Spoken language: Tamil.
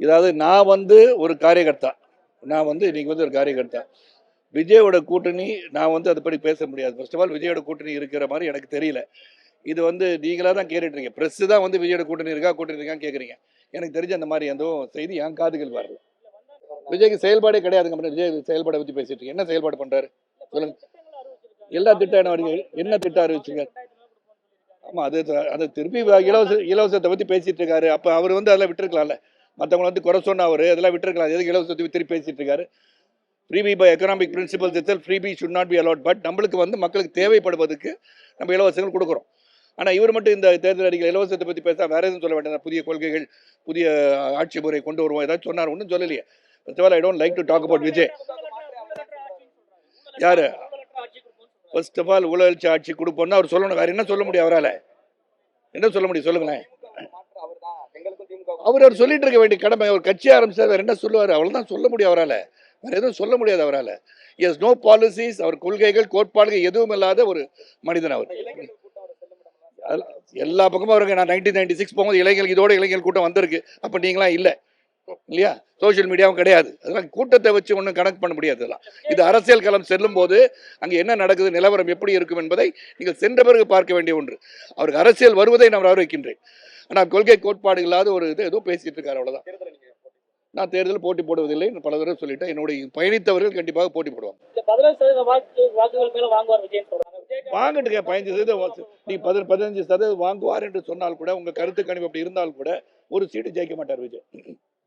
இதாவது நான் வந்து ஒரு காரியகர்த்தா, நான் வந்து இன்னைக்கு வந்து ஒரு காரியகர்த்தா. விஜயோட கூட்டணி நான் வந்து அதை பற்றி பேச முடியாது. ஃபர்ஸ்ட் ஆஃப் ஆல் விஜயோட கூட்டணி இருக்கிற மாதிரி எனக்கு தெரியல. இது வந்து நீங்களாக தான் கேட்டுட்ருக்கீங்க. ப்ரெஸ்ஸு தான் வந்து விஜயோட கூட்டணி இருக்கான்னு கேட்குறீங்க. எனக்கு தெரிஞ்ச அந்த மாதிரி எதுவும் செய்தி என் காதுகள் வரல. விஜய்க்கு செயல்பாடே கிடையாதுங்க. விஜய் செயல்பாடை பற்றி பேசிட்டு இருக்கீங்க. என்ன செயல்பாடு பண்ணுறாரு சொல்லுங்க. எல்லா திட்டம் என்ன திட்டம் அறிவிச்சுங்க? ஆமாம், அது அது திருப்பி இலவசத்தை பற்றி பேசிட்டு இருக்காரு. அப்போ அவர் வந்து அதெல்லாம் விட்டுருக்கலாம்ல. மற்றவங்களை வந்து குறை சொன்ன அவர் அதெல்லாம் விட்டுருக்கலாம். எதுக்கு இலவசத்தை திருப்பி பேசிட்டு இருக்காரு? Freebie by economic principles itself freebie should not be allowed. But நம்மளுக்கு வந்து மக்களுக்கு தேவைப்படுவதற்கு நம்ம இலவசங்கள் கொடுக்குறோம். ஆனால் இவர் மட்டும் இந்த தேர்தல் அறிக்கை இலவசத்தை பற்றி பேச வேற எதுவும் சொல்ல வேண்டாம். புதிய கொள்கைகள், புதிய ஆட்சி முறை கொண்டு வருவோம் ஏதாச்சும் சொன்னார். ஒன்றும் சொல்லலையே. First of all I don't like to talk about Vijay. யாரு? ஃபர்ஸ்ட் ஆஃப் ஆல் ஊழல்ச்சி ஆட்சி கொடுப்போம்னா அவர் சொல்லணும். வேற என்ன சொல்ல முடியும் அவரால்? என்ன சொல்ல முடியும் சொல்லுங்களேன். அவர் சொல்லிட்டு இருக்க வேண்டிய கடமை. அவர் கட்சி ஆரம்பிச்சார், வேற என்ன சொல்லுவார்? அவ்வளவுதான் சொல்ல முடியும் அவரால். வேற எதுவும் சொல்ல முடியாது அவரால். Yes no policies. அவர் கொள்கைகள் கோட்பாடுகள் எதுவும் இல்லாத ஒரு மனிதன் அவர். எல்லா பக்கமும் வருங்க. நான் 1996 போகும்போது இளைஞர்கள் கூட்டம் வந்திருக்கு. அப்ப நீங்களாம் இல்லை இல்லையா? சோசியல் மீடியாவும் கிடையாது. அதெல்லாம் கூட்டத்தை வச்சு ஒன்றும் கனெக்ட் பண்ண முடியாது. இதெல்லாம் இது அரசியல் களம் செல்லும் போது அங்கே என்ன நடக்குது, நிலவரம் எப்படி இருக்கும் என்பதை நீங்கள் சென்ற பிறகு பார்க்க வேண்டிய ஒன்று. அவருக்கு அரசியல் வருவதை நான் வரவேற்கின்றேன். ஆனால் கொள்கை கோட்பாடு இல்லாத ஒரு இது ஏதோ பேசிட்டு இருக்காரு, அவ்வளவுதான். நான் தேர்தலில் போட்டி போடுவதில்லை பல தடவை சொல்லிட்டேன். என்னுடைய பயணித்தவர்கள் கண்டிப்பாக போட்டி போடுவாங்க. வாங்கட்டுங்க. 15% நீ 15% வாங்குவார் என்று சொன்னால் கூட, உங்க கருத்து கணிப்பு அப்படி இருந்தால் கூட ஒரு சீட்டு ஜெயிக்க மாட்டார் விஜய்.